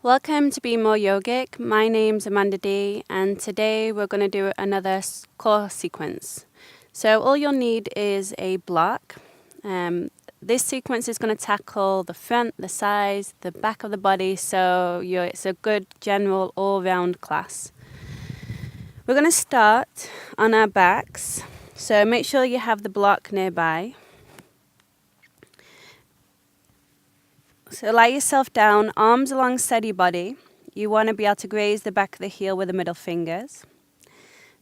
Welcome to Be More Yogic. My name's Amanda D, and today we're going to do another core sequence. So all you'll need is a block. This sequence is going to tackle the front, the sides, the back of the body, so it's a good general all-round class. We're going to start on our backs, so make sure you have the block nearby. So lie yourself down, arms alongside your body. You want to be able to graze the back of the heel with the middle fingers.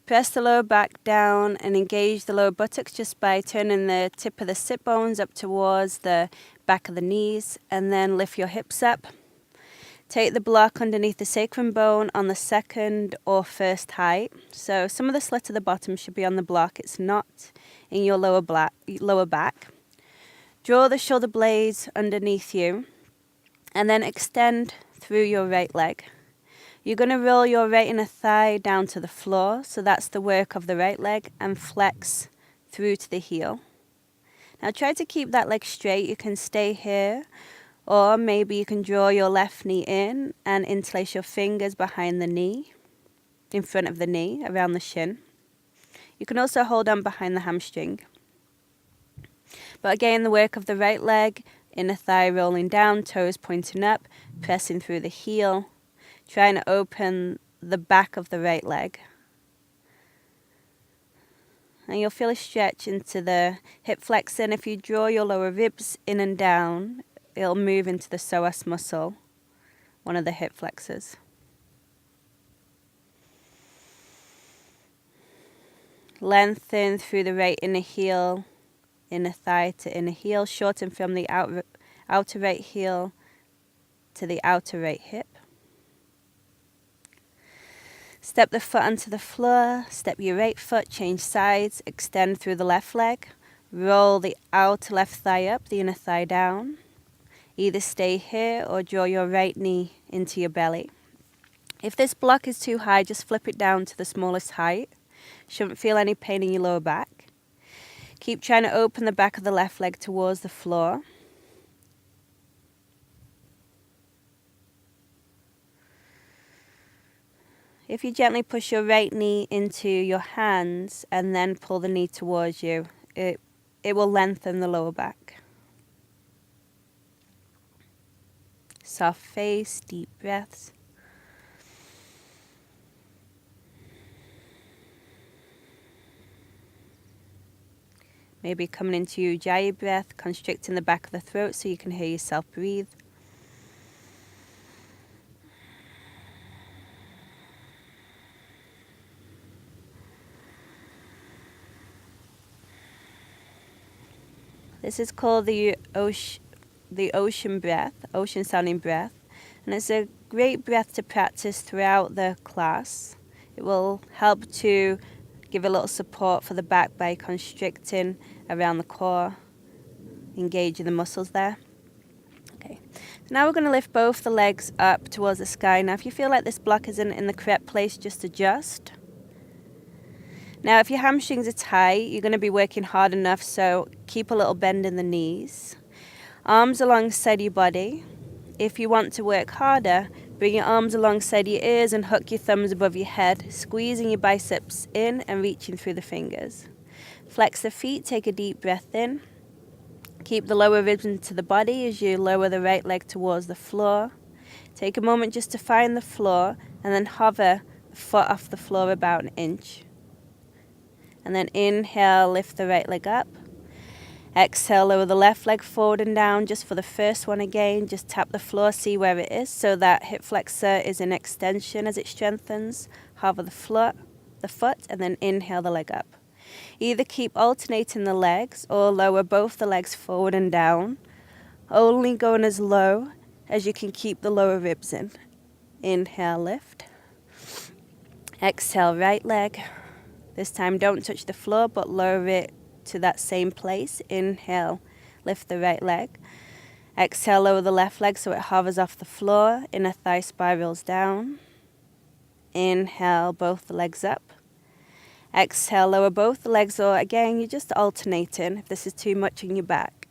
Press the lower back down and engage the lower buttocks just by turning the tip of the sit bones up towards the back of the knees, and then lift your hips up. Take the block underneath the sacrum bone on the second or first height. So some of the slit at the bottom should be on the block. It's not in your lower back. Draw the shoulder blades underneath you, and then extend through your right leg. You're going to roll your right inner thigh down to the floor, so that's the work of the right leg, and flex through to the heel. Now try to keep that leg straight. You can stay here, or maybe you can draw your left knee in and interlace your fingers behind the knee, in front of the knee, around the shin. You can also hold on behind the hamstring. But again, the work of the right leg, inner thigh rolling down, toes pointing up, pressing through the heel, trying to open the back of the right leg. And you'll feel a stretch into the hip flexor, and if you draw your lower ribs in and down, it'll move into the psoas muscle, one of the hip flexors. Lengthen through the right inner heel, inner thigh to inner heel, shorten from the outer right heel to the outer right hip. Step the foot onto the floor, step your right foot, change sides, extend through the left leg, roll the outer left thigh up, the inner thigh down. Either stay here or draw your right knee into your belly. If this block is too high, just flip it down to the smallest height. Shouldn't feel any pain in your lower back. Keep trying to open the back of the left leg towards the floor. If you gently push your right knee into your hands and then pull the knee towards you, it will lengthen the lower back. Soft face, deep breaths. Maybe coming into Ujjayi breath, constricting the back of the throat so you can hear yourself breathe. This is called the ocean breath, ocean sounding breath, and it's a great breath to practice throughout the class. It will help to give a little support for the back by constricting around the core, engaging the muscles there. Okay, so now we're going to lift both the legs up towards the sky. Now if you feel like this block isn't in the correct place, just adjust. Now if your hamstrings are tight, you're going to be working hard enough, so keep a little bend in the knees. Arms alongside your body. If you want to work harder, bring your arms alongside your ears and hook your thumbs above your head, squeezing your biceps in and reaching through the fingers. Flex the feet, take a deep breath in. Keep the lower ribs into the body as you lower the right leg towards the floor. Take a moment just to find the floor and then hover the foot off the floor about 1 inch. And then inhale, lift the right leg up. Exhale, lower the left leg forward and down just for the first one again. Just tap the floor, see where it is, so that hip flexor is in extension as it strengthens. Hover the foot, and then inhale the leg up. Either keep alternating the legs or lower both the legs forward and down, only going as low as you can keep the lower ribs in. Inhale, lift. Exhale, right leg. This time don't touch the floor, but lower it to that same place. Inhale, lift the right leg. Exhale, lower the left leg so it hovers off the floor. Inner thigh spirals down. Inhale, both the legs up. Exhale, lower both the legs, or again, you're just alternating if this is too much in your back.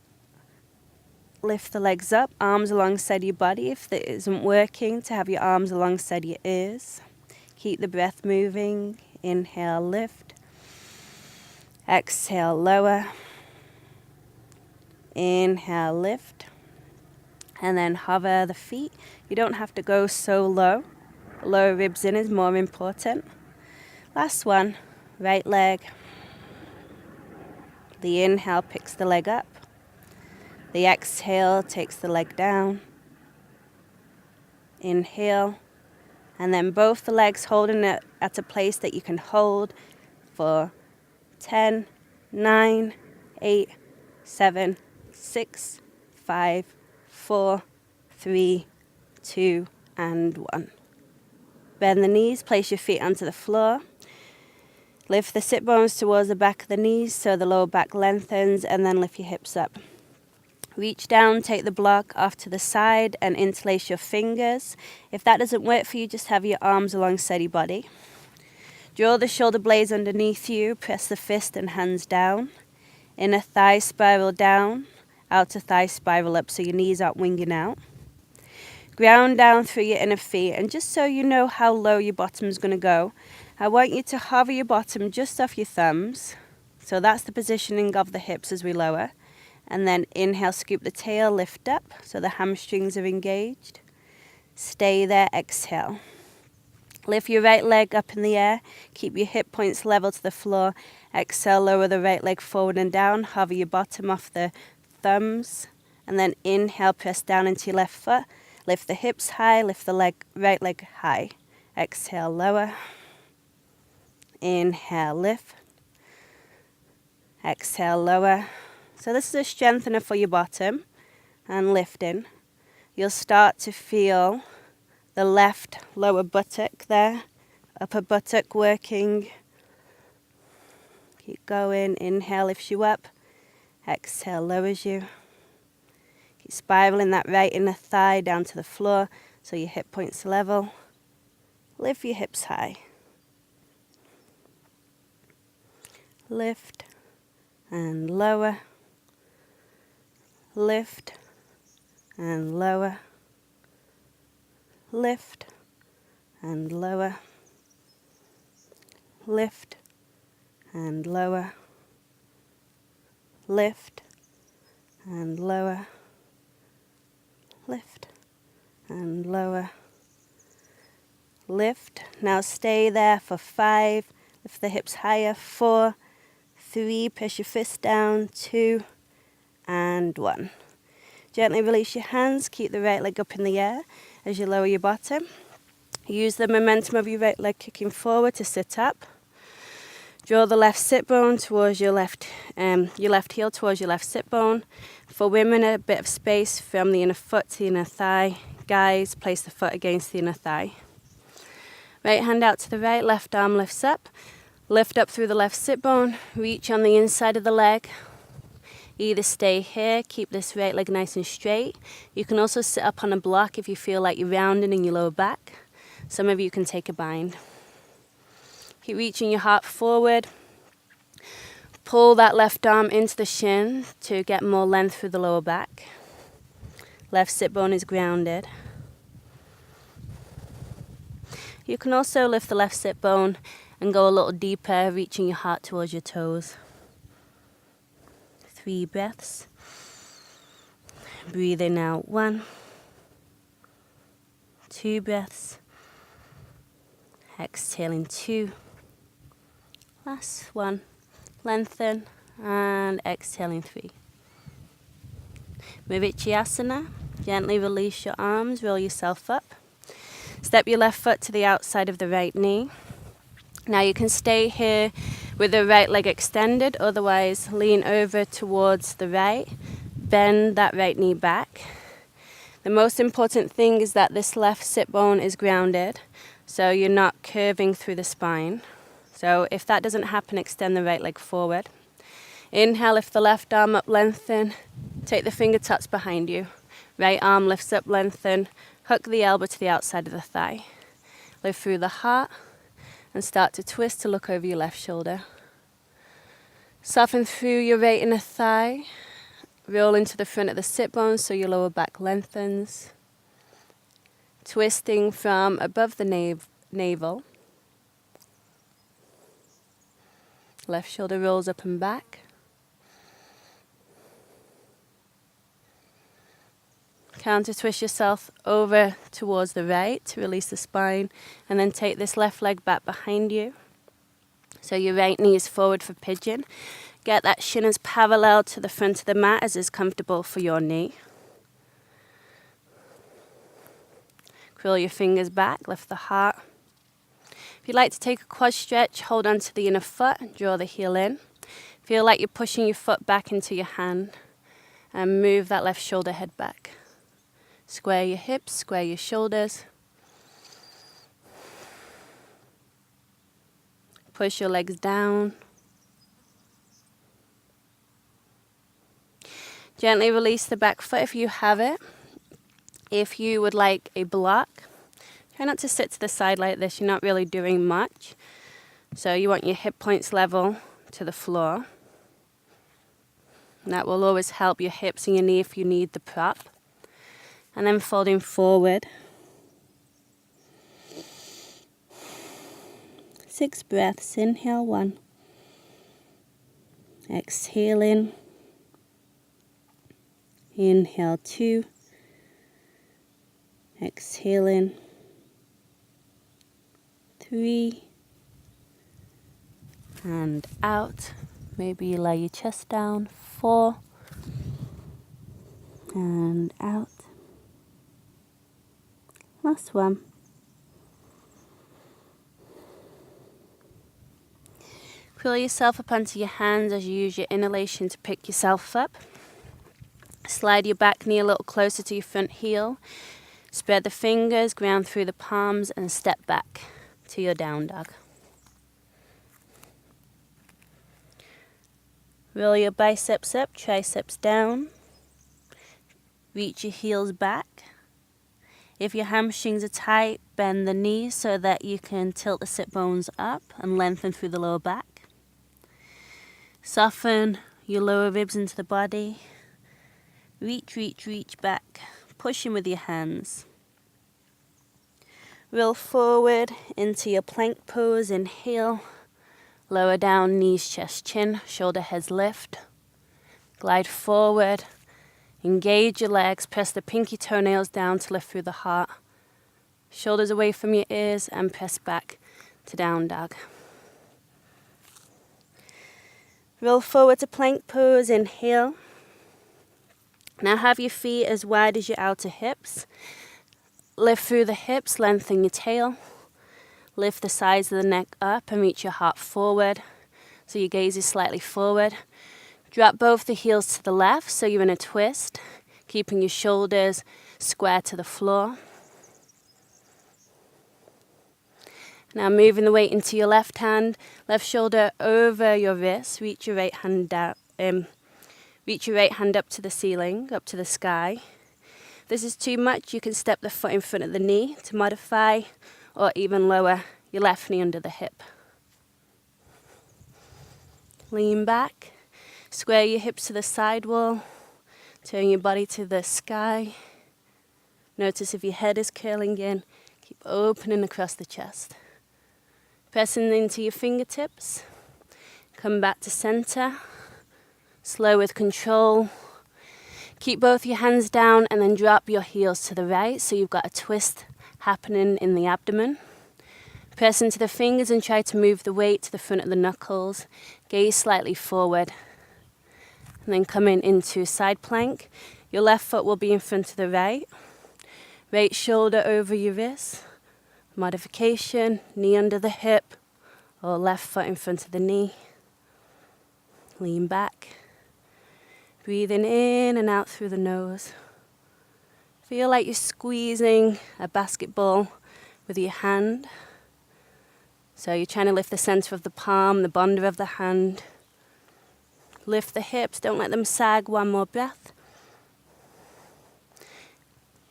lift the legs up, arms alongside your body. If that isn't working, to have your arms alongside your ears. Keep the breath moving. Inhale, lift. Exhale, lower. Inhale, lift. And then hover the feet. You don't have to go so low. Lower ribs in is more important. Last one, right leg. The inhale picks the leg up. The exhale takes the leg down. Inhale. And then both the legs holding it at a place that you can hold for 10, 9, 8, 7, 6, 5, 4, 3, 2, and 1. Bend the knees, place your feet onto the floor. Lift the sit bones towards the back of the knees so the lower back lengthens, and then lift your hips up. Reach down, take the block off to the side and interlace your fingers. If that doesn't work for you, just have your arms alongside your body. Draw the shoulder blades underneath you, press the fist and hands down. Inner thigh spiral down, outer thigh spiral up so your knees aren't winging out. Ground down through your inner feet, and just so you know how low your bottom's going to go, I want you to hover your bottom just off your thumbs. So that's the positioning of the hips as we lower. And then inhale, scoop the tail, lift up so the hamstrings are engaged. Stay there, exhale. Lift your right leg up in the air. Keep your hip points level to the floor. Exhale, lower the right leg forward and down. Hover your bottom off the thumbs. And then inhale, press down into your left foot. Lift the hips high, lift the right leg high. Exhale, lower. Inhale, lift. Exhale, lower. So this is a strengthener for your bottom. And lifting. You'll start to feel the left lower buttock there. Upper buttock working. Keep going. Inhale lifts you up. Exhale lowers you. Keep spiraling that right inner thigh down to the floor so your hip points level. Lift your hips high. Lift and lower. Lift and lower. Lift and lower. Lift and lower. Lift and lower. Lift and lower. Lift. Now stay there for 5. Lift the hips higher. 4, 3. Press your fist down. 2 and 1. Gently release your hands. Keep the right leg up in the air as you lower your bottom. Use the momentum of your right leg kicking forward to sit up. Draw the left sit bone towards your left heel towards your left sit bone. For women, a bit of space from the inner foot to the inner thigh. Guys, place the foot against the inner thigh. Right hand out to the right, left arm lifts up. Lift up through the left sit bone. Reach on the inside of the leg. Either stay here, keep this right leg nice and straight. You can also sit up on a block if you feel like you're rounding in your lower back. Some of you can take a bind. Keep reaching your heart forward. Pull that left arm into the shin to get more length through the lower back. Left sit bone is grounded. You can also lift the left sit bone and go a little deeper, reaching your heart towards your toes. 3 breaths. Breathe in out. 1. 2 breaths. Exhaling 2. Last 1. Lengthen and exhaling 3. Shavasana. Gently release your arms, roll yourself up. Step your left foot to the outside of the right knee. Now you can stay here with the right leg extended, otherwise lean over towards the right. Bend that right knee back. The most important thing is that this left sit bone is grounded, so you're not curving through the spine. So if that doesn't happen, extend the right leg forward. Inhale, lift the left arm up, lengthen. Take the fingertips behind you. Right arm lifts up, lengthen. Hook the elbow to the outside of the thigh. Lift through the heart and start to twist to look over your left shoulder. Soften through your right inner thigh. Roll into the front of the sit bones so your lower back lengthens. Twisting from above the navel. Left shoulder rolls up and back. Counter twist yourself over towards the right to release the spine, and then take this left leg back behind you. So your right knee is forward for pigeon. Get that shin as parallel to the front of the mat as is comfortable for your knee. Curl your fingers back, lift the heart. If you'd like to take a quad stretch, hold on to the inner foot, draw the heel in. Feel like you're pushing your foot back into your hand, and move that left shoulder head back. Square your hips, square your shoulders. Push your legs down. Gently release the back foot if you have it. If you would like a block, try not to sit to the side like this. You're not really doing much. So you want your hip points level to the floor. And that will always help your hips and your knee if you need the prop. And then folding forward. 6 breaths. Inhale 1. Exhaling. Inhale 2. Exhaling. 3. And out. Maybe you lay your chest down. 4. And out. Last one. Curl yourself up onto your hands as you use your inhalation to pick yourself up. Slide your back knee a little closer to your front heel. Spread the fingers, ground through the palms, and step back to your down dog. Roll your biceps up, triceps down. Reach your heels back. If your hamstrings are tight, bend the knees so that you can tilt the sit bones up and lengthen through the lower back. Soften your lower ribs into the body. Reach, reach, reach back. Pushing with your hands. Roll forward into your plank pose. Inhale. Lower down, knees, chest, chin. Shoulder heads lift. Glide forward. Engage your legs, press the pinky toenails down to lift through the heart. Shoulders away from your ears and press back to down dog. Roll forward to plank pose, inhale. Now have your feet as wide as your outer hips. Lift through the hips, lengthen your tail. Lift the sides of the neck up and reach your heart forward. So your gaze is slightly forward. Drop both the heels to the left so you're in a twist, keeping your shoulders square to the floor. Now moving the weight into your left hand, left shoulder over your wrist, reach your right hand down, reach your right hand up to the ceiling, up to the sky. If this is too much, you can step the foot in front of the knee to modify, or even lower your left knee under the hip. Lean back. Square your hips to the side wall, turn your body to the sky. Notice if your head is curling in, keep opening across the chest. Pressing into your fingertips, come back to center, slow with control. Keep both your hands down and then drop your heels to the right so you've got a twist happening in the abdomen. Press into the fingers and try to move the weight to the front of the knuckles, gaze slightly forward. And then coming into side plank. Your left foot will be in front of the right. Right shoulder over your wrist. Modification, knee under the hip, or left foot in front of the knee. Lean back. Breathing in and out through the nose. Feel like you're squeezing a basketball with your hand. So you're trying to lift the center of the palm, the bonder of the hand. Lift the hips, don't let them sag. One more breath.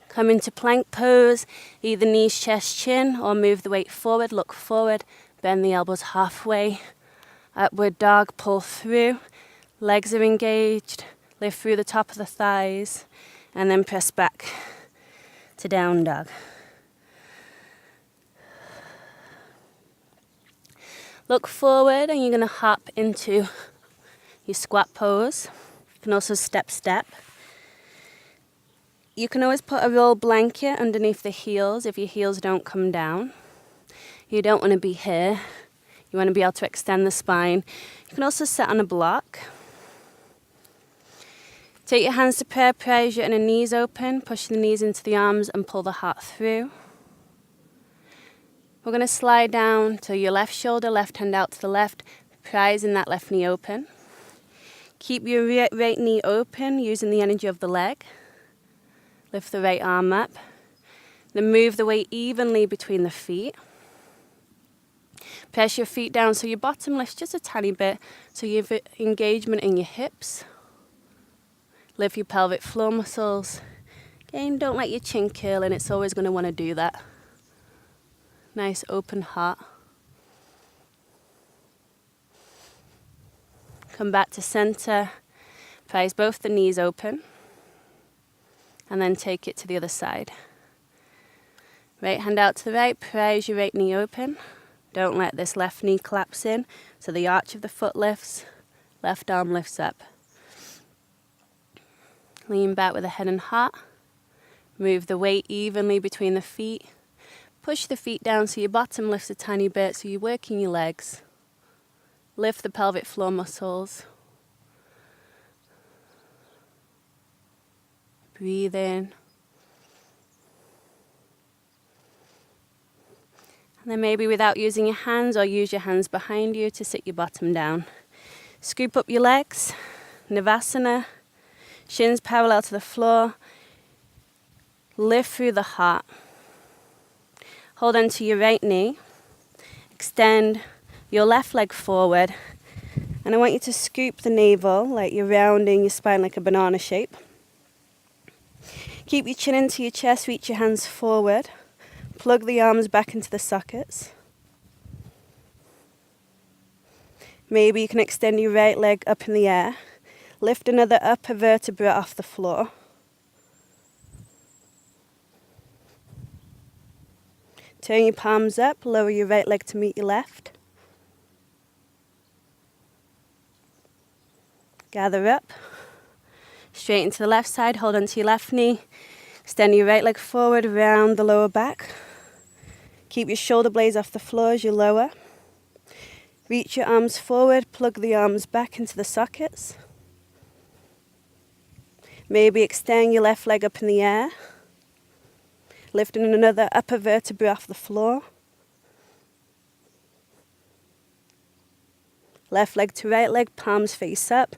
Come into plank pose, either knees, chest, chin, or move the weight forward, look forward, bend the elbows halfway. Upward dog, pull through. Legs are engaged, Lift through the top of the thighs and then press back to down dog. Look forward and you're going to hop into your squat pose. You can also step. You can always put a roll blanket underneath the heels if your heels don't come down. You don't want to be here. You want to be able to extend the spine. You can also sit on a block. Take your hands to prayer pressure and the knees open. Push the knees into the arms and pull the heart through. We're going to slide down to your left shoulder, left hand out to the left, prising that left knee open. Keep your right knee open using the energy of the leg. Lift the right arm up. Then move the weight evenly between the feet. Press your feet down so your bottom lifts just a tiny bit, so you have engagement in your hips. Lift your pelvic floor muscles. Again, don't let your chin curl in, it's always going to want to do that. Nice open heart. Come back to center. Prise both the knees open. And then take it to the other side. Right hand out to the right, prise your right knee open. Don't let this left knee collapse in, so the arch of the foot lifts, left arm lifts up. Lean back with the head and heart. Move the weight evenly between the feet. Push the feet down so your bottom lifts a tiny bit, so you're working your legs. Lift the pelvic floor muscles. Breathe in. And then maybe without using your hands, or use your hands behind you to sit your bottom down. Scoop up your legs. Navasana. Shins parallel to the floor. Lift through the heart. Hold onto your right knee. Extend your left leg forward. And I want you to scoop the navel like you're rounding your spine like a banana shape. Keep your chin into your chest, reach your hands forward. Plug the arms back into the sockets. Maybe you can extend your right leg up in the air. Lift another upper vertebra off the floor. Turn your palms up, lower your right leg to meet your left. Gather up. Straighten to the left side, hold onto your left knee. Extend your right leg forward, round the lower back. Keep your shoulder blades off the floor as you lower. Reach your arms forward, plug the arms back into the sockets. Maybe extend your left leg up in the air. Lifting another upper vertebra off the floor. Left leg to right leg, palms face up.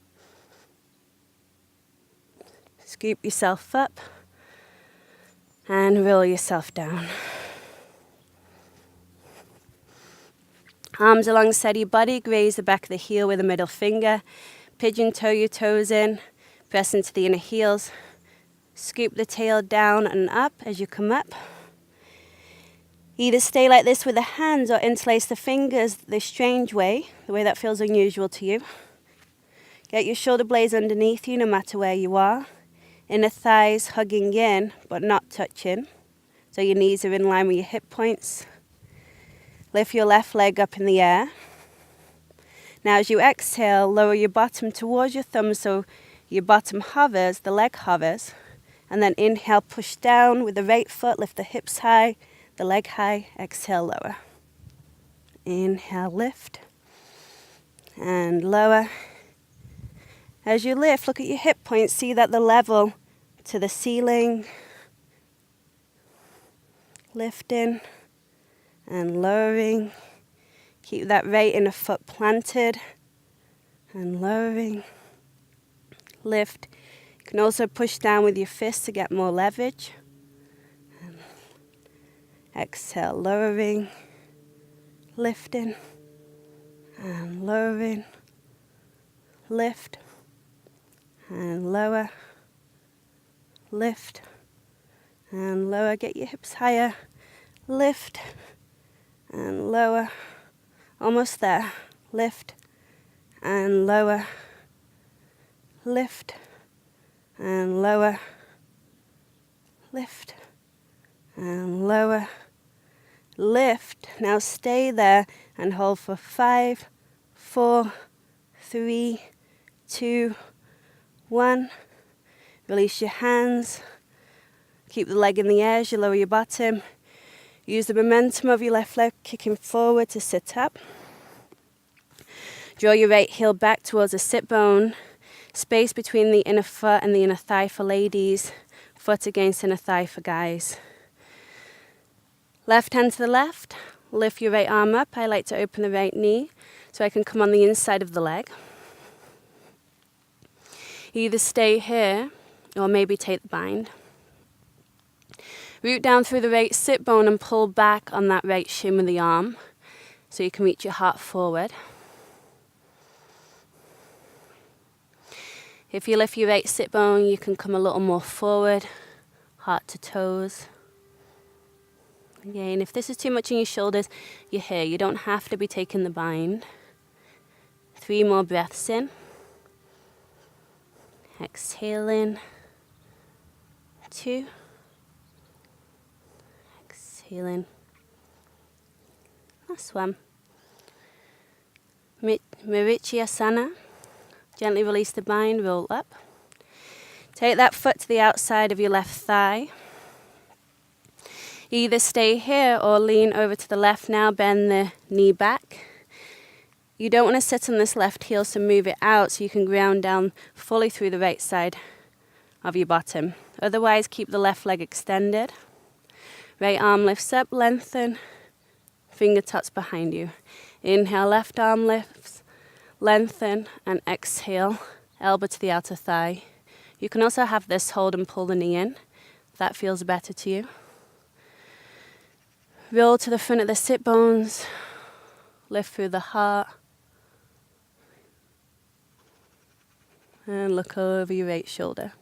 Scoop yourself up and roll yourself down. Arms alongside your body, graze the back of the heel with the middle finger. Pigeon toe your toes in, press into the inner heels. Scoop the tail down and up as you come up. Either stay like this with the hands or interlace the fingers the strange way, the way that feels unusual to you. Get your shoulder blades underneath you no matter where you are. Inner thighs hugging in but not touching, so your knees are in line with your hip points. Lift your left leg up in the air. Now as you exhale, lower your bottom towards your thumb so your bottom hovers, the leg hovers. And then inhale, push down with the right foot, lift the hips high, the leg high, exhale, lower. Inhale, lift, and lower. As you lift, look at your hip points, see that they're level to the ceiling. Lifting and lowering. Keep that right inner foot planted and lowering. Lift. You can also push down with your fists to get more leverage. And exhale, lowering, lifting, and lowering. Lift, and lower. Lift, and lower. Get your hips higher. Lift, and lower. Almost there. Lift, and lower. Lift, and lower, lift, and lower, lift. Now stay there and hold for 5, 4, 3, 2, 1. Release your hands. Keep the leg in the air as you lower your bottom. Use the momentum of your left leg kicking forward to sit up. Draw your right heel back towards the sit bone. Space between the inner foot and the inner thigh for ladies. Foot against inner thigh for guys. Left hand to the left. Lift your right arm up. I like to open the right knee so I can come on the inside of the leg. Either stay here or maybe take the bind. Root down through the right sit bone and pull back on that right shin with the arm so you can reach your heart forward. If you lift your right sit bone, you can come a little more forward, heart to toes. Again, if this is too much in your shoulders, you're here. You don't have to be taking the bind. 3 more breaths in. Exhale in. 2. Exhale in. Last one. Asana. Gently release the bind, roll up. Take that foot to the outside of your left thigh. Either stay here or lean over to the left now, bend the knee back. You don't want to sit on this left heel, so move it out so you can ground down fully through the right side of your bottom. Otherwise, keep the left leg extended. Right arm lifts up, lengthen, fingertips behind you. Inhale, left arm lifts, lengthen, and exhale, elbow to the outer thigh. You can also have this hold and pull the knee in, if that feels better to you. Roll to the front of the sit bones, lift through the heart, and look over your right shoulder.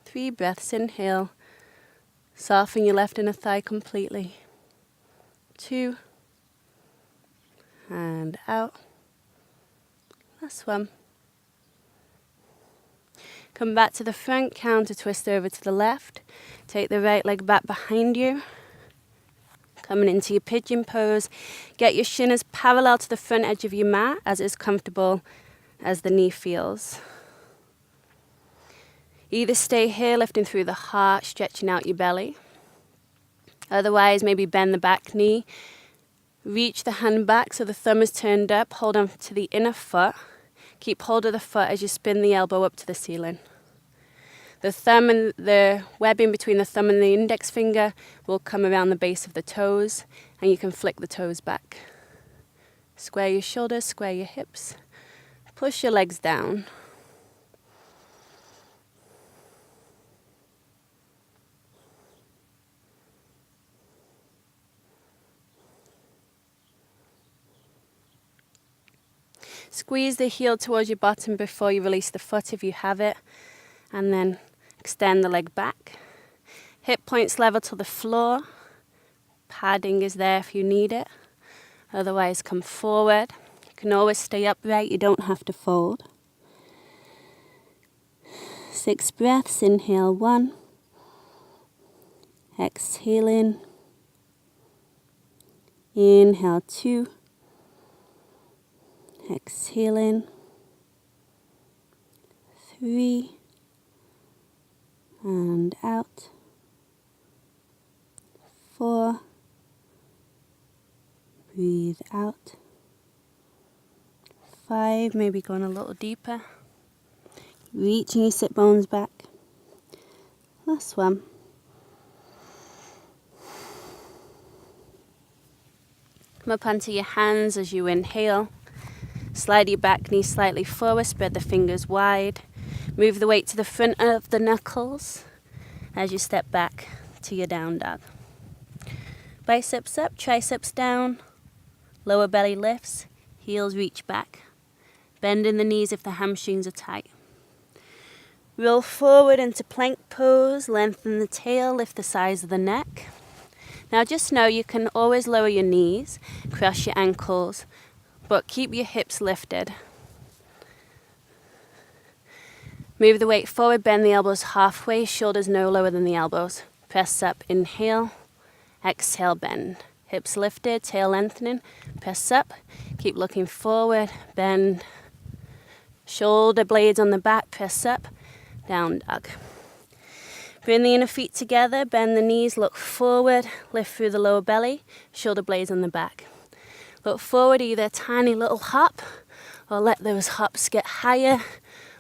3 breaths, inhale, soften your left inner thigh completely. 2, and out. Last one. Come back to the front, counter twist over to the left. Take the right leg back behind you. Coming into your pigeon pose. Get your shin as parallel to the front edge of your mat as is comfortable as the knee feels. Either stay here, lifting through the heart, stretching out your belly. Otherwise, maybe bend the back knee. Reach the hand back so the thumb is turned up. Hold on to the inner foot. Keep hold of the foot as you spin the elbow up to the ceiling. The thumb and the webbing between the thumb and the index finger will come around the base of the toes, and you can flick the toes back. Square your shoulders, square your hips. Push your legs down. Squeeze the heel towards your bottom before you release the foot if you have it, and then extend the leg back. Hip points level to the floor. Padding is there if you need it. Otherwise, come forward. You can always stay upright, you don't have to fold. 6 breaths, inhale 1. Exhale in. Inhale 2. Exhale in. 3. And out. 4. Breathe out. 5, maybe going a little deeper. Reaching your sit bones back. Last one. Come up onto your hands as you inhale. Slide your back knee slightly forward, spread the fingers wide. Move the weight to the front of the knuckles as you step back to your down dog. Biceps up, triceps down. Lower belly lifts, heels reach back. Bend in the knees if the hamstrings are tight. Roll forward into plank pose, lengthen the tail, lift the size of the neck. Now just know you can always lower your knees, cross your ankles, but keep your hips lifted. Move the weight forward, bend the elbows halfway, shoulders no lower than the elbows. Press up, inhale, exhale, bend. Hips lifted, tail lengthening, press up, keep looking forward, bend. Shoulder blades on the back, press up, down dog. Bring the inner feet together, bend the knees, look forward, lift through the lower belly, shoulder blades on the back. Look forward, either a tiny little hop, or let those hops get higher.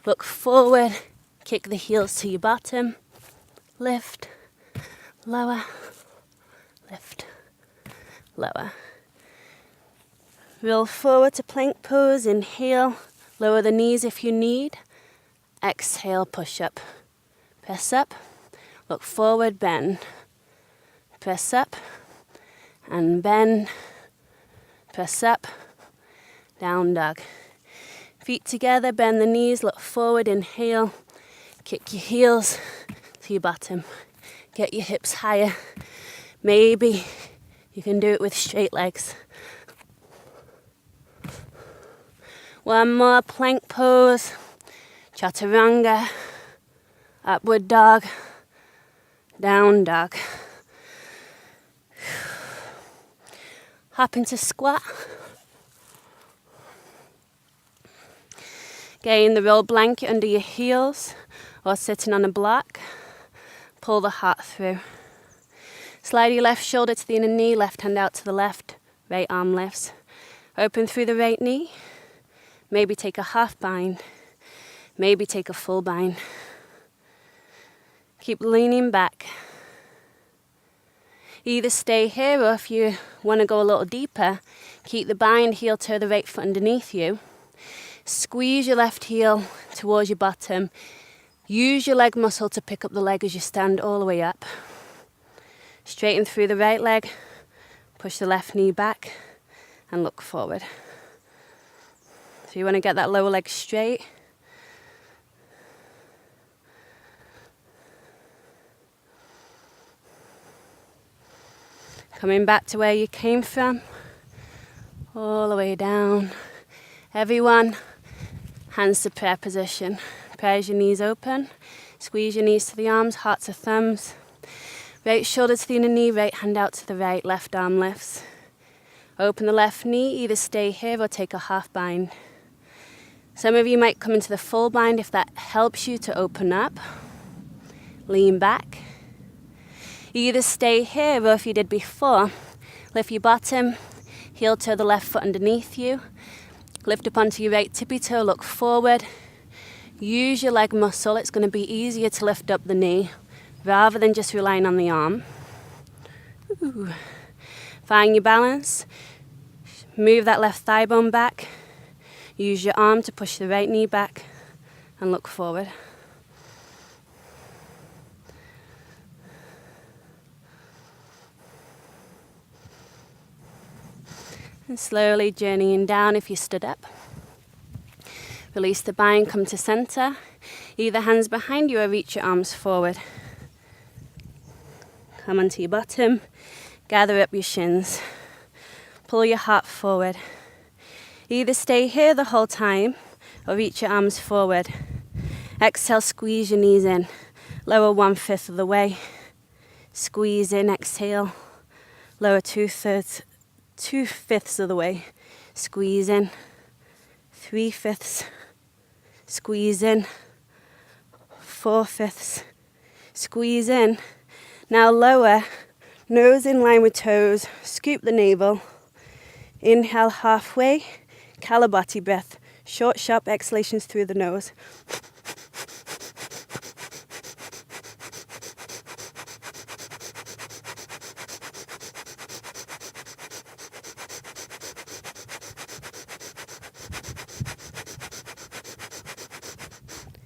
Look forward, kick the heels to your bottom, lift, lower, lift, lower. Roll forward to plank pose, inhale, lower the knees if you need. Exhale, push up. Press up, look forward, bend. Press up and bend. Press up, down dog. Feet together, bend the knees, look forward, inhale. Kick your heels to your bottom. Get your hips higher. Maybe you can do it with straight legs. One more, plank pose, chaturanga, upward dog, down dog. Hop into squat. Getting the roll blanket under your heels or sitting on a block. Pull the heart through. Slide your left shoulder to the inner knee, left hand out to the left, right arm lifts. Open through the right knee. Maybe take a half bind. Maybe take a full bind. Keep leaning back. Either stay here, or if you want to go a little deeper, keep the bind, heel toe the right foot underneath you. Squeeze your left heel towards your bottom. Use your leg muscle to pick up the leg as you stand all the way up. Straighten through the right leg. Push the left knee back and look forward. So you want to get that lower leg straight. Coming back to where you came from. All the way down. Everyone, hands to prayer position. Press your knees open. Squeeze your knees to the arms, heart to thumbs. Right shoulder to the inner knee, right hand out to the right, left arm lifts. Open the left knee, either stay here or take a half bind. Some of you might come into the full bind if that helps you to open up. Lean back. Either stay here or if you did before, lift your bottom, heel toe the left foot underneath you. Lift up onto your right tippy toe, look forward. Use your leg muscle, it's going to be easier to lift up the knee rather than just relying on the arm. Ooh. Find your balance. Move that left thigh bone back. Use your arm to push the right knee back and look forward. And slowly journeying down if you stood up. Release the bind, come to center. Either hands behind you or reach your arms forward. Come onto your bottom. Gather up your shins. Pull your heart forward. Either stay here the whole time or reach your arms forward. Exhale, squeeze your knees in. Lower 1/5 of the way. Squeeze in, exhale. Lower 2/5 of the way. Squeeze in. 3/5. Squeeze in. 4/5. Squeeze in. Now lower, nose in line with toes. Scoop the navel. Inhale halfway. Kalabati breath. Short, sharp exhalations through the nose.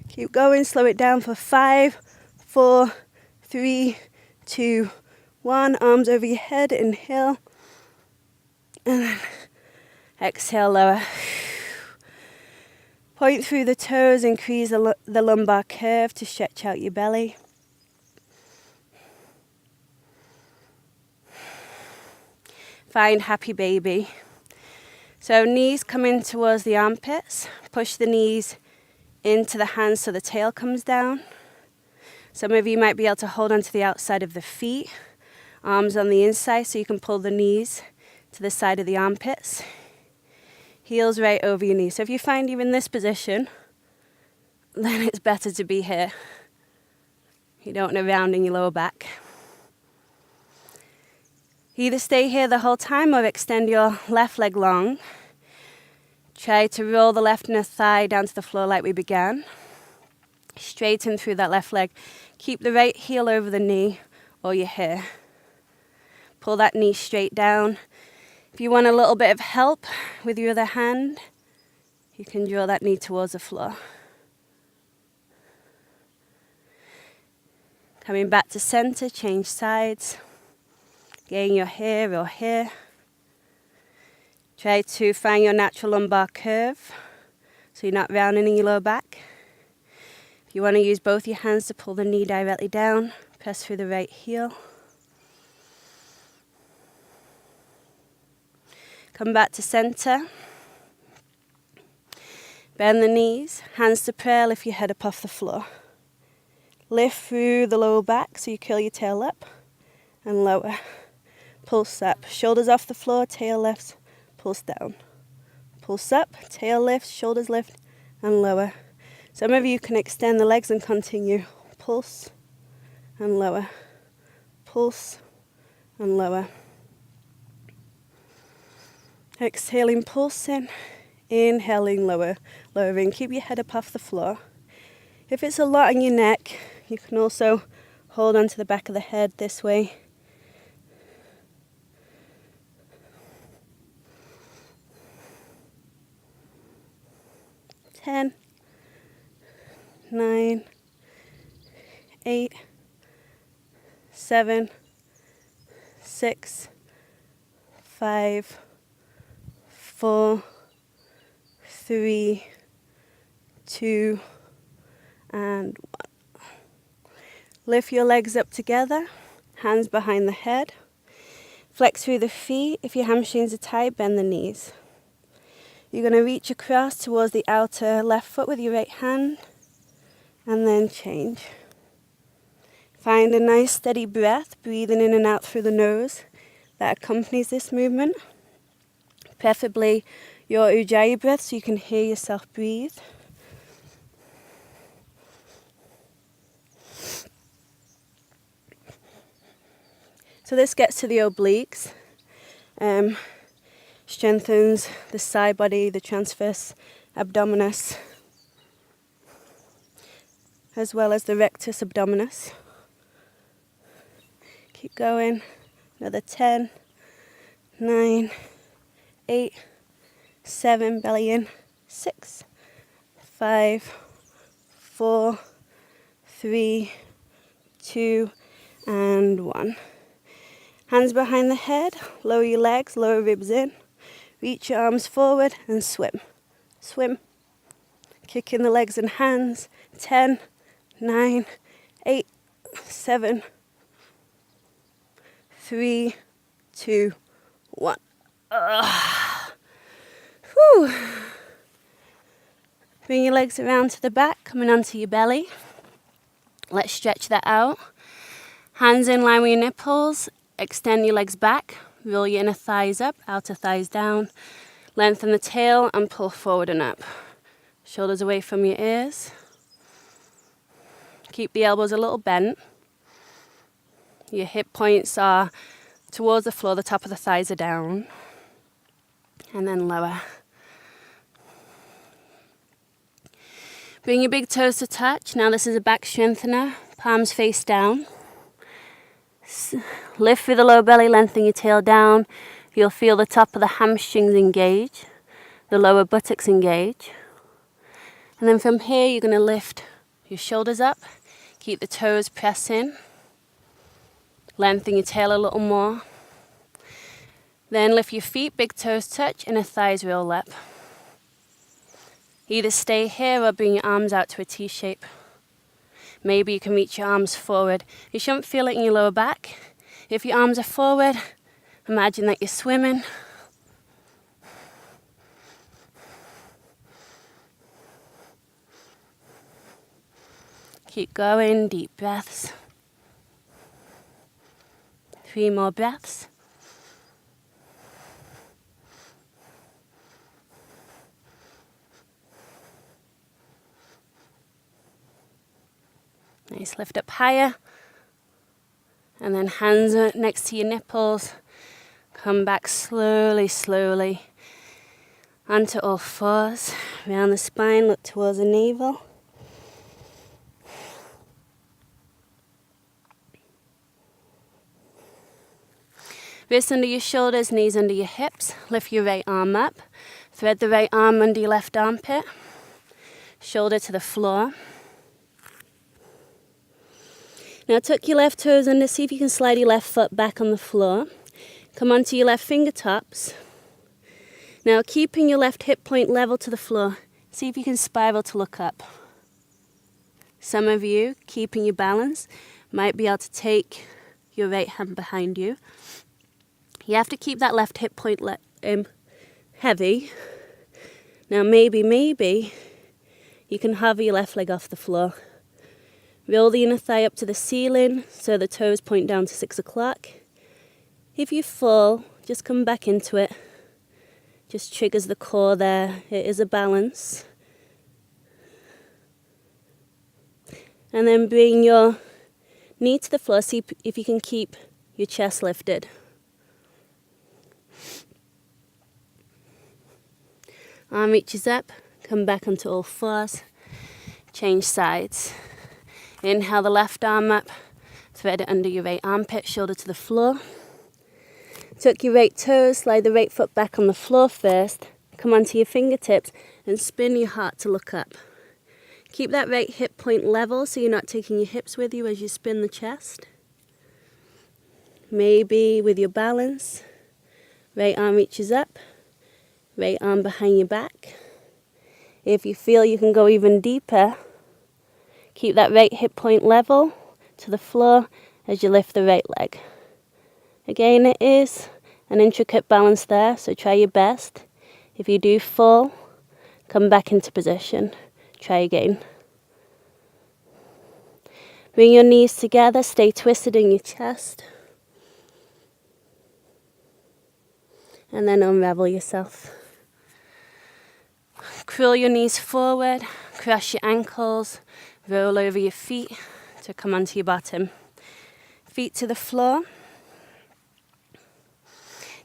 Keep going, slow it down for 5, 4, 3, 2, 1. Arms over your head, inhale. And then exhale, lower. Point through the toes, increase the lumbar curve to stretch out your belly. Find happy baby. So knees come in towards the armpits. Push the knees into the hands so the tail comes down. Some of you might be able to hold onto the outside of the feet, arms on the inside so you can pull the knees to the side of the armpits. Heels right over your knees. So if you find you're in this position, then it's better to be here. You don't want to round in your lower back. Either stay here the whole time or extend your left leg long. Try to roll the left inner thigh down to the floor like we began. Straighten through that left leg. Keep the right heel over the knee or you're here. Pull that knee straight down. If you want a little bit of help with your other hand, you can draw that knee towards the floor. Coming back to center, change sides. Again, you're here or here. Try to find your natural lumbar curve so you're not rounding in your lower back. If you want to use both your hands to pull the knee directly down, press through the right heel. Come back to center. Bend the knees, hands to prayer, lift your head up off the floor. Lift through the lower back so you curl your tail up and lower. Pulse up, shoulders off the floor, tail lifts, pulse down. Pulse up, tail lifts, shoulders lift and lower. Some of you can extend the legs and continue. Pulse and lower. Pulse and lower. Exhaling, pulsing. Inhaling, lowering. Keep your head up off the floor. If it's a lot on your neck, you can also hold onto the back of the head this way. Ten, 9, 8, 7, 6, 5, 4, 3, 2, and 1. Lift your legs up together, hands behind the head. Flex through the feet. If your hamstrings are tight, bend the knees. You're going to reach across towards the outer left foot with your right hand, and then change. Find a nice steady breath, breathing in and out through the nose that accompanies this movement. Preferably your Ujjayi breath so you can hear yourself breathe. So this gets to the obliques, strengthens the side body, the transverse abdominis, as well as the rectus abdominis. Keep going, another 10, 9, 8, 7, belly in, 6, 5, 4, 3, 2, and 1. Hands behind the head, lower your legs, lower ribs in. Reach your arms forward and swim. Swim. Kicking the legs and hands. 10, 9, 8, 7, 3, 2, 1. Whew. Bring your legs around to the back, coming onto your belly. Let's stretch that out. Hands in line with your nipples. Extend your legs back. Roll your inner thighs up, outer thighs down. Lengthen the tail and pull forward and up. Shoulders away from your ears. Keep the elbows a little bent. Your hip points are towards the floor, the top of the thighs are down. And then lower. Bring your big toes to touch. Now this is a back strengthener. Palms face down. Lift through the lower belly, lengthen your tail down. You'll feel the top of the hamstrings engage, the lower buttocks engage. And then from here, you're going to lift your shoulders up. Keep the toes pressing. Lengthen your tail a little more. Then lift your feet, big toes touch, inner thighs roll up. Either stay here or bring your arms out to a T shape. Maybe you can reach your arms forward. You shouldn't feel it in your lower back. If your arms are forward, imagine that you're swimming. Keep going, deep breaths. 3 more breaths. Nice, lift up higher. And then hands next to your nipples. Come back slowly, slowly. Onto all fours. Round the spine, look towards the navel. Wrists under your shoulders, knees under your hips. Lift your right arm up. Thread the right arm under your left armpit. Shoulder to the floor. Now tuck your left toes under. See if you can slide your left foot back on the floor. Come onto your left fingertips. Now keeping your left hip point level to the floor. See if you can spiral to look up. Some of you, keeping your balance, might be able to take your right hand behind you. You have to keep that left hip point heavy. Now maybe you can hover your left leg off the floor. Roll the inner thigh up to the ceiling so the toes point down to 6 o'clock. If you fall, just come back into it. Just triggers the core there. It is a balance. And then bring your knee to the floor. See if you can keep your chest lifted. Arm reaches up. Come back onto all fours. Change sides. Inhale the left arm up. Thread it under your right armpit. Shoulder to the floor. Tuck your right toes. Slide the right foot back on the floor first. Come onto your fingertips and spin your heart to look up. Keep that right hip point level so you're not taking your hips with you as you spin the chest. Maybe with your balance, right arm reaches up, right arm behind your back. If you feel you can go even deeper, keep that right hip point level to the floor as you lift the right leg. Again, it is an intricate balance there, so try your best. If you do fall, come back into position. Try again. Bring your knees together, stay twisted in your chest. And then unravel yourself. Curl your knees forward, cross your ankles, roll over your feet to come onto your bottom. Feet to the floor.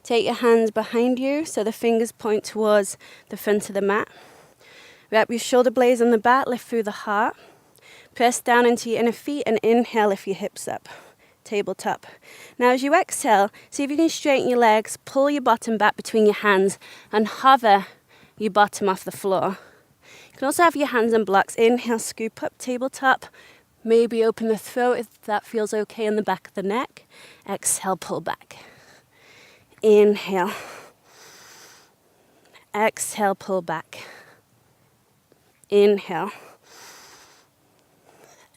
Take your hands behind you so the fingers point towards the front of the mat. Wrap your shoulder blades on the back, lift through the heart. Press down into your inner feet and inhale, lift your hips up. Tabletop. Now as you exhale, see if you can straighten your legs, pull your bottom back between your hands and hover your bottom off the floor. You can also have your hands on blocks. Inhale, scoop up, tabletop. Maybe open the throat if that feels okay in the back of the neck. Exhale, pull back. Inhale. Exhale, pull back. Inhale.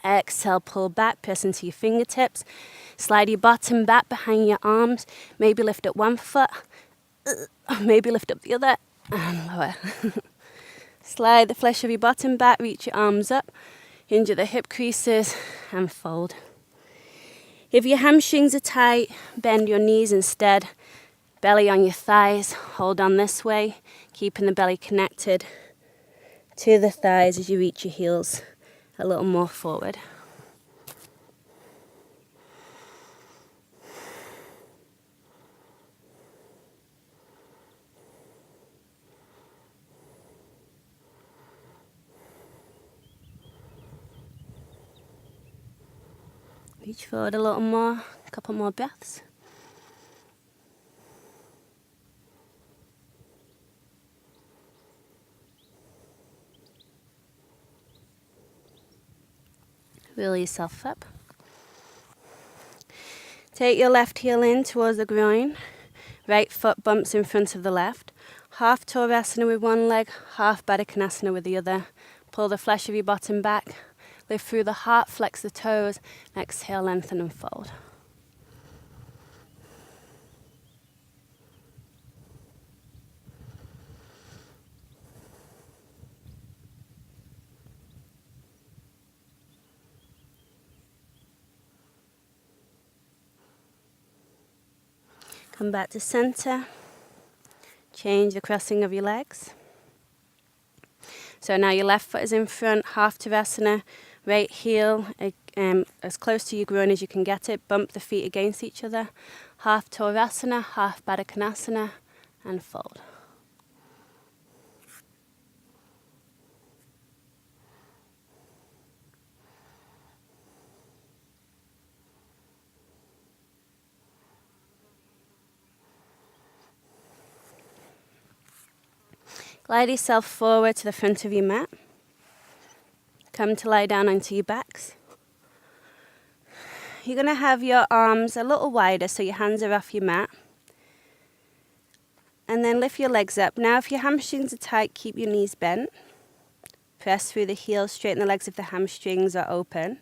Exhale, pull back, press into your fingertips. Slide your bottom back behind your arms. Maybe lift up one foot. Maybe lift up the other. And lower. Slide the flesh of your bottom back, reach your arms up. Hinge at the hip creases and fold. If your hamstrings are tight, bend your knees instead. Belly on your thighs, hold on this way, keeping the belly connected to the thighs as you reach your heels a little more forward. Reach forward a little more, a couple more breaths. Wheel yourself up. Take your left heel in towards the groin. Right foot bumps in front of the left. Half Torasana with one leg, half Baddha Konasana with the other. Pull the flesh of your bottom back. Lift through the heart, flex the toes. Exhale, lengthen and fold. Come back to center. Change the crossing of your legs. So now your left foot is in front, half Tavasana, right heel as close to your groin as you can get it. Bump the feet against each other. Half Torasana, half Baddha Konasana, and fold. Glide yourself forward to the front of your mat. Come to lie down onto your backs. You're going to have your arms a little wider so your hands are off your mat. And then lift your legs up. Now if your hamstrings are tight, keep your knees bent. Press through the heels, straighten the legs if the hamstrings are open.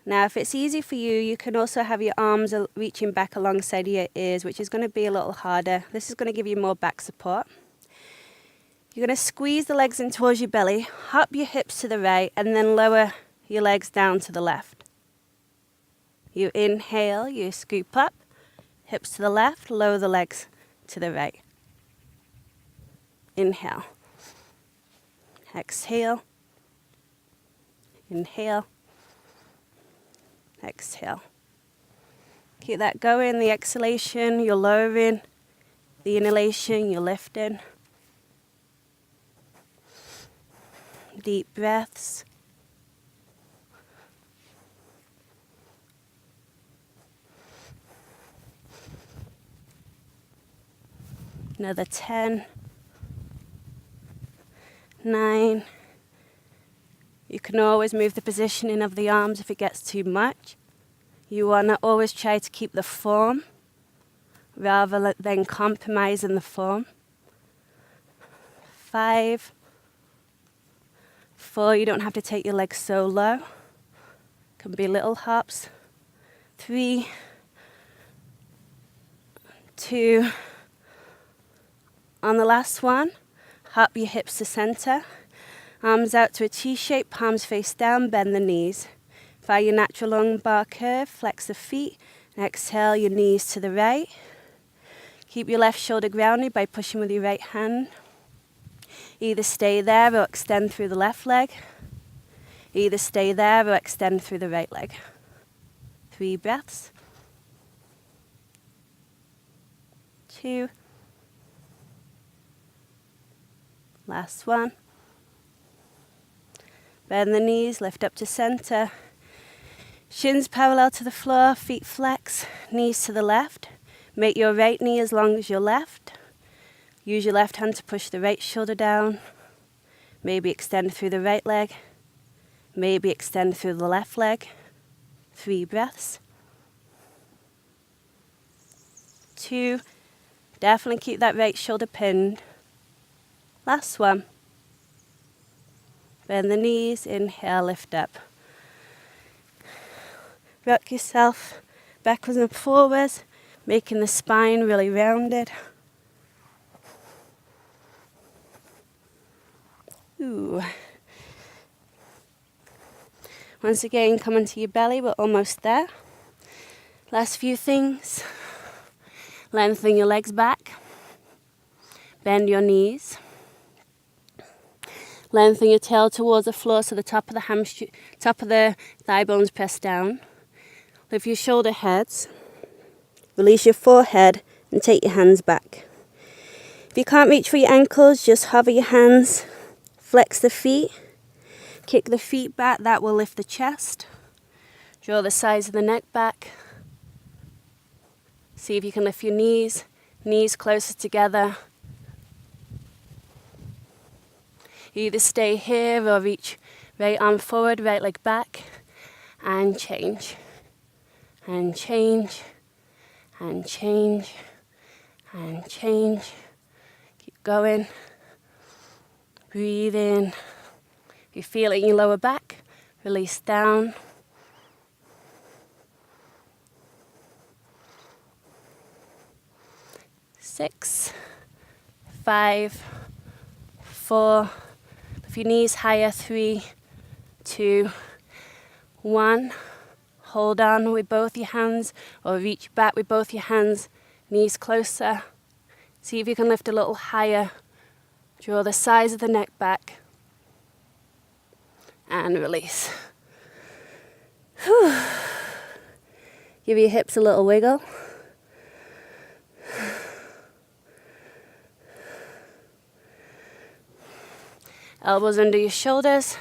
Now if it's easy for you, you can also have your arms reaching back alongside your ears, which is going to be a little harder. This is going to give you more back support. You're going to squeeze the legs in towards your belly, hop your hips to the right, and then lower your legs down to the left. You inhale, you scoop up, hips to the left, lower the legs to the right. Inhale. Exhale. Inhale. Exhale. Keep that going. The exhalation, you're lowering. The inhalation, you're lifting. Deep breaths. Another 10, 9. You can always move the positioning of the arms if it gets too much. You want to always try to keep the form rather than compromising the form. 5, 4, you don't have to take your legs so low. Can be little hops. 3, 2. On the last one, hop your hips to center. Arms out to a T-shape, palms face down, bend the knees. Find your natural lumbar curve, flex the feet, and exhale your knees to the right. Keep your left shoulder grounded by pushing with your right hand. Either stay there or extend through the left leg. Either stay there or extend through the right leg. 3 breaths. 2. Last one. Bend the knees, lift up to center. Shins parallel to the floor, feet flex, knees to the left. Make your right knee as long as your left. Use your left hand to push the right shoulder down. Maybe extend through the right leg. Maybe extend through the left leg. 3 breaths. 2. Definitely keep that right shoulder pinned. Last one. Bend the knees, inhale, lift up. Rock yourself backwards and forwards, making the spine really rounded. Ooh. Once again, come onto your belly, we're almost there. Last few things. Lengthen your legs back. Bend your knees. Lengthen your tail towards the floor so the top of the thigh bones press down. Lift your shoulder heads. Release your forehead and take your hands back. If you can't reach for your ankles, just hover your hands. Flex the feet. Kick the feet back, that will lift the chest. Draw the sides of the neck back. See if you can lift your knees closer together. Either stay here or reach right arm forward, right leg back, and change. And change, and change, and change. Keep going. Breathe in. If you feel it in your lower back, release down. Six, 5, 4. Lift your knees higher. 3, 2, 1. hold on with both your hands or reach back with both your hands, knees closer. See if you can lift a little higher. Draw the sides of the neck back and release. Whew. Give your hips a little wiggle. Elbows under your shoulders.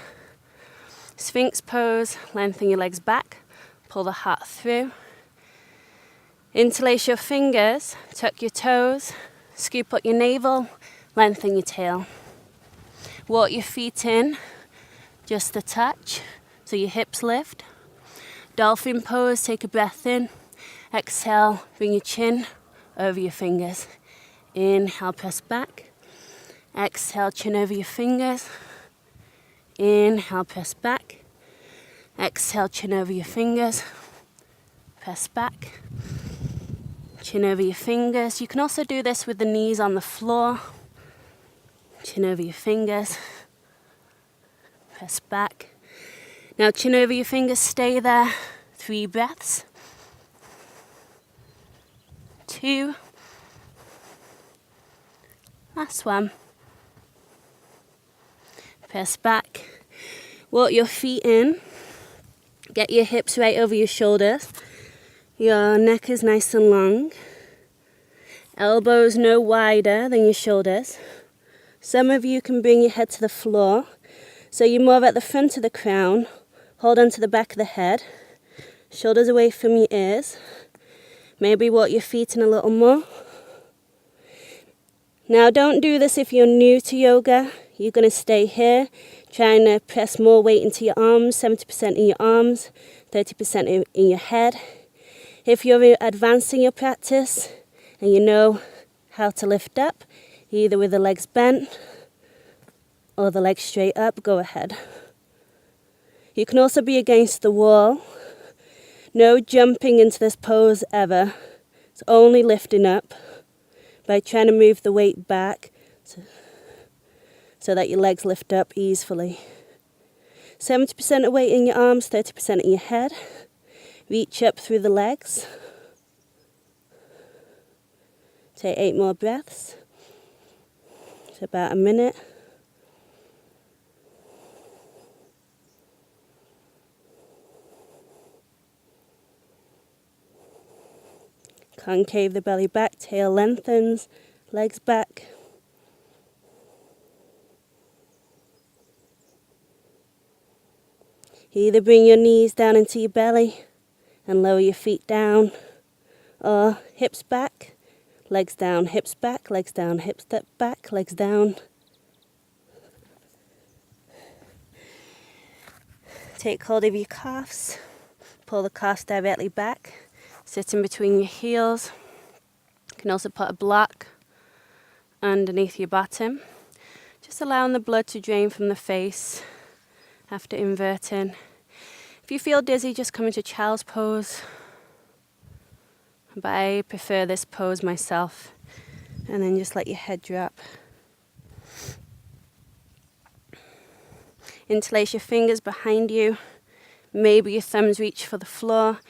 Sphynx pose, lengthen your legs back, pull the heart through. Interlace your fingers, tuck your toes, scoop up your navel, lengthen your tail. Walk your feet in, just a touch, so your hips lift. Dolphin pose, take a breath in. Exhale, bring your chin over your fingers. Inhale, press back. Exhale, chin over your fingers. Inhale, press back. Exhale, chin over your fingers. Press back. Chin over your fingers. You can also do this with the knees on the floor. Chin over your fingers. Press back. Now chin over your fingers, stay there. 3 breaths. 2. Last one. Press back. Walk your feet in. Get your hips right over your shoulders. Your neck is nice and long. Elbows no wider than your shoulders. Some of you can bring your head to the floor. So you're more at the front of the crown. Hold on to the back of the head. Shoulders away from your ears. Maybe walk your feet in a little more. Now don't do this if you're new to yoga. You're going to stay here, trying to press more weight into your arms, 70% in your arms, 30% in your head. If you're advancing your practice and you know how to lift up, either with the legs bent or the legs straight up, go ahead. You can also be against the wall. No jumping into this pose ever. It's only lifting up by trying to move the weight back so that your legs lift up easily. 70% of weight in your arms, 30% in your head. Reach up through the legs. Take 8 more breaths. It's about a minute. Concave the belly back, tail lengthens, legs back. Either bring your knees down into your belly and lower your feet down, or hips back, legs down, hips back, legs down, hips step back, legs down. Take hold of your calves, pull the calves directly back, sit in between your heels. You can also put a block underneath your bottom, just allowing the blood to drain from the face after inverting. If you feel dizzy, just come into child's pose. But I prefer this pose myself. And then just let your head drop. Interlace your fingers behind you. Maybe your thumbs reach for the floor.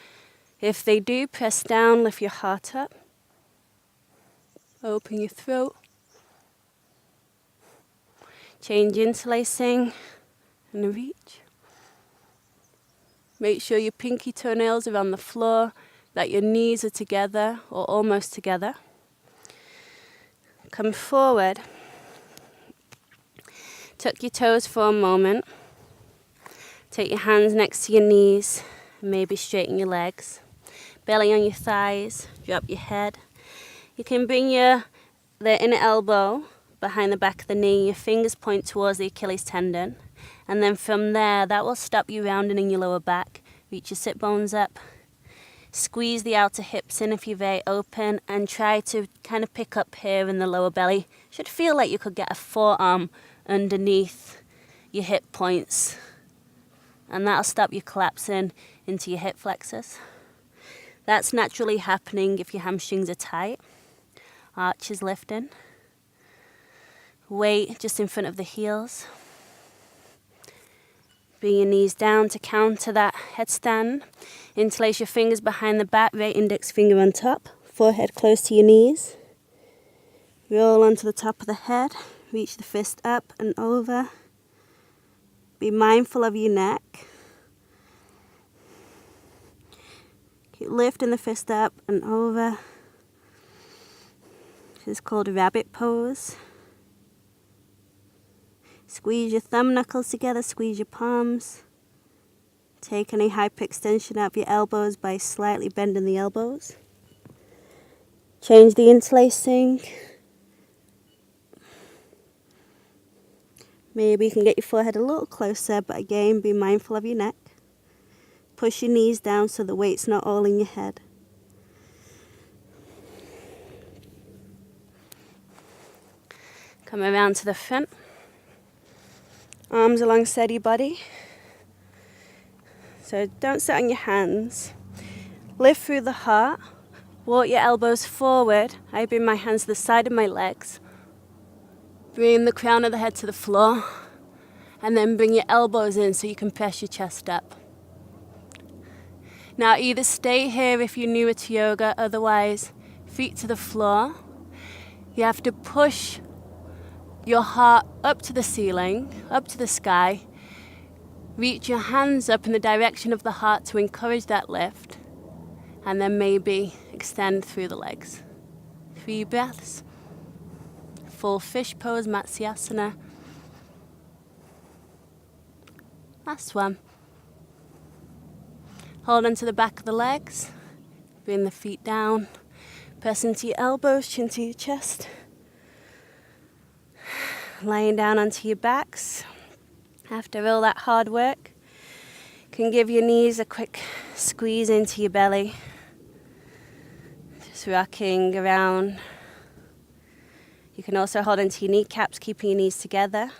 If they do, press down, lift your heart up. Open your throat. Change interlacing and reach. Make sure your pinky toenails are on the floor, that your knees are together or almost together. Come forward. Tuck your toes for a moment. Take your hands next to your knees, maybe straighten your legs. Belly on your thighs, drop your head. You can bring the inner elbow behind the back of the knee, your fingers point towards the Achilles tendon. And then from there, that will stop you rounding your lower back. Reach your sit bones up. Squeeze the outer hips in if you're very open, and try to kind of pick up here in the lower belly. Should feel like you could get a forearm underneath your hip points. And that'll stop you collapsing into your hip flexors. That's naturally happening if your hamstrings are tight. Arches lifting. Weight just in front of the heels. Bring your knees down to counter that headstand. Interlace your fingers behind the back, right index finger on top. Forehead close to your knees. Roll onto the top of the head. Reach the fist up and over. Be mindful of your neck. Keep lifting the fist up and over. This is called rabbit pose. Squeeze your thumb knuckles together, squeeze your palms. Take any hyperextension out of your elbows by slightly bending the elbows. Change the interlacing. Maybe you can get your forehead a little closer, but again, be mindful of your neck. Push your knees down so the weight's not all in your head. Come around to the front. Arms alongside your body. So don't sit on your hands. Lift through the heart. Walk your elbows forward. I bring my hands to the side of my legs. Bring the crown of the head to the floor. And then bring your elbows in so you can press your chest up. Now either stay here if you're newer to yoga, otherwise feet to the floor. You have to push your heart up to the ceiling, up to the sky. Reach your hands up in the direction of the heart to encourage that lift. And then maybe extend through the legs. 3 breaths. Full fish pose, Matsyasana. Last one. Hold onto the back of the legs. Bring the feet down. Press into your elbows, chin to your chest. Lying down onto your backs. After all that hard work, you can give your knees a quick squeeze into your belly. Just rocking around. You can also hold onto your kneecaps, keeping your knees together.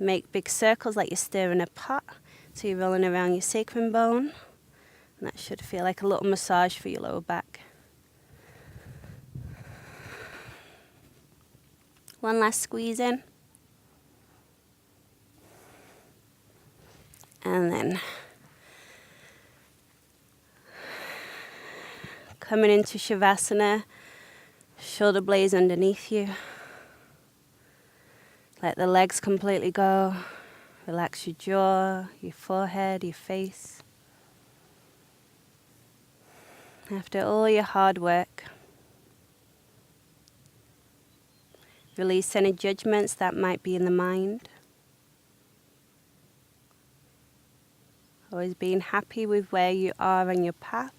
Make big circles like you're stirring a pot. So you're rolling around your sacrum bone. And that should feel like a little massage for your lower back. One last squeeze in. And then coming into Shavasana, shoulder blades underneath you. Let the legs completely go. Relax your jaw, your forehead, your face. After all your hard work, release any judgments that might be in the mind. Always being happy with where you are on your path.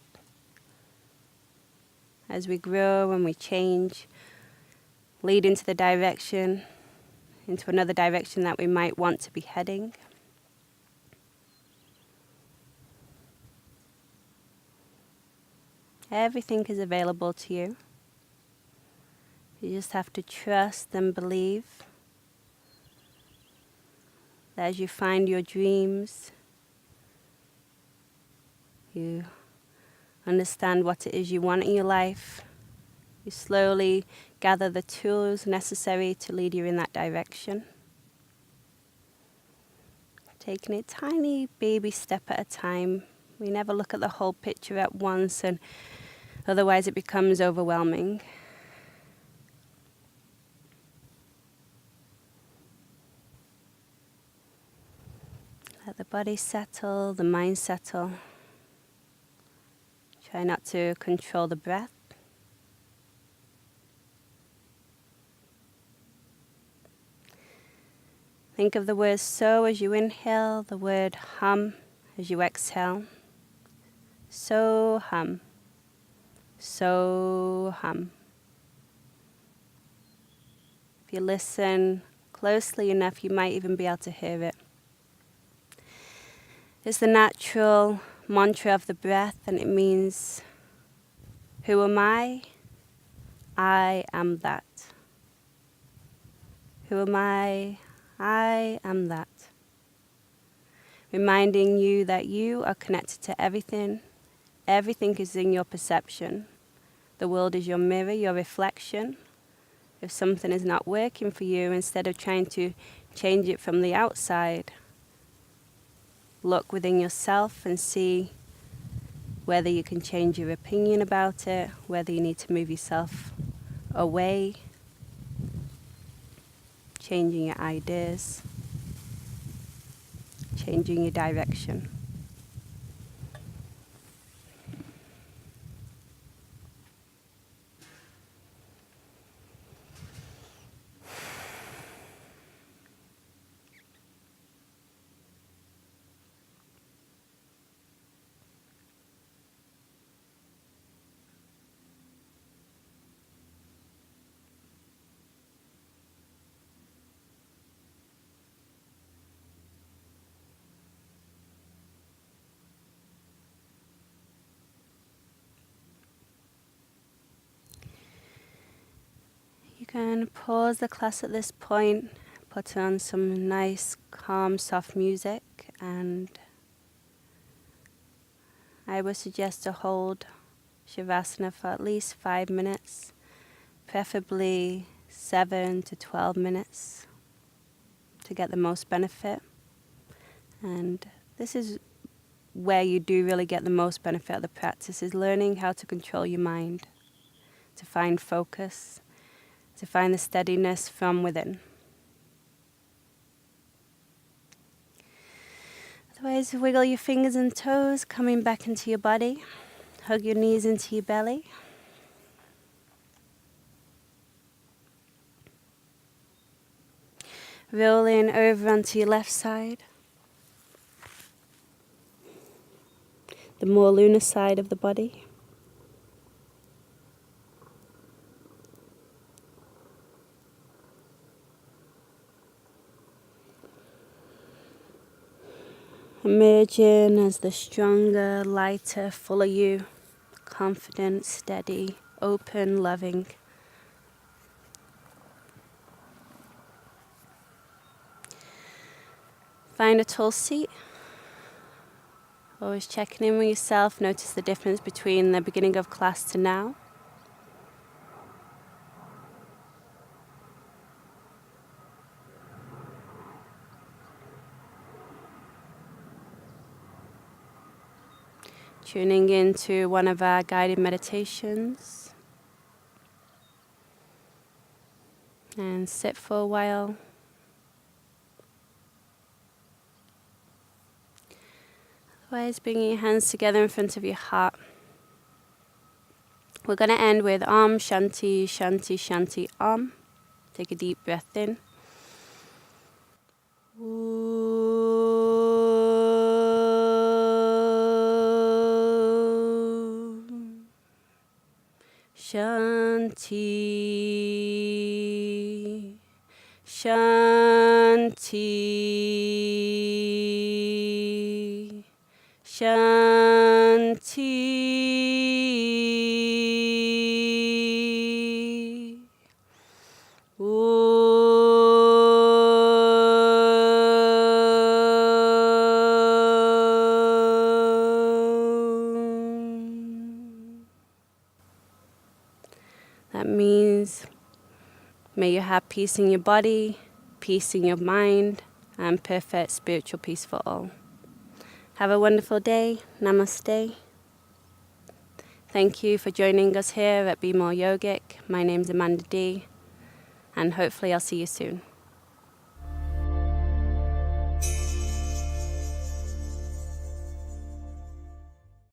As we grow and we change, lead into the direction, into another direction that we might want to be heading. Everything is available to you. You just have to trust and believe that as you find your dreams, you understand what it is you want in your life. You slowly gather the tools necessary to lead you in that direction. Taking it tiny baby step at a time. We never look at the whole picture at once, and otherwise it becomes overwhelming. Let the body settle, the mind settle. Try not to control the breath. Think of the word so as you inhale, the word hum as you exhale. So hum. So hum. If you listen closely enough, you might even be able to hear it. It's the natural mantra of the breath, and it means, who am I? I am that. Who am I? I am that. Reminding you that you are connected to everything. Everything is in your perception. The world is your mirror, your reflection. If something is not working for you, instead of trying to change it from the outside, look within yourself and see whether you can change your opinion about it, whether you need to move yourself away, changing your ideas, changing your direction. You can pause the class at this point, put on some nice, calm, soft music, and I would suggest to hold Shavasana for at least 5 minutes, preferably 7 to 12 minutes to get the most benefit. And this is where you do really get the most benefit of the practice, is learning how to control your mind, to find focus, to find the steadiness from within. Otherwise, wiggle your fingers and toes, coming back into your body. Hug your knees into your belly. Rolling over onto your left side. The more lunar side of the body. Emerging as the stronger, lighter, fuller you, confident, steady, open, loving. Find a tall seat. Always checking in with yourself. Notice the difference between the beginning of class to now. Tuning into one of our guided meditations. And sit for a while. Otherwise, bringing your hands together in front of your heart. We're going to end with Om Shanti Shanti Shanti Om. Take a deep breath in. Shanti, Shanti, Shanti. That means may you have peace in your body, peace in your mind, and perfect spiritual peace for all. Have a wonderful day. Namaste. Thank you for joining us here at Be More Yogic. My name's Amanda D, and hopefully I'll see you soon.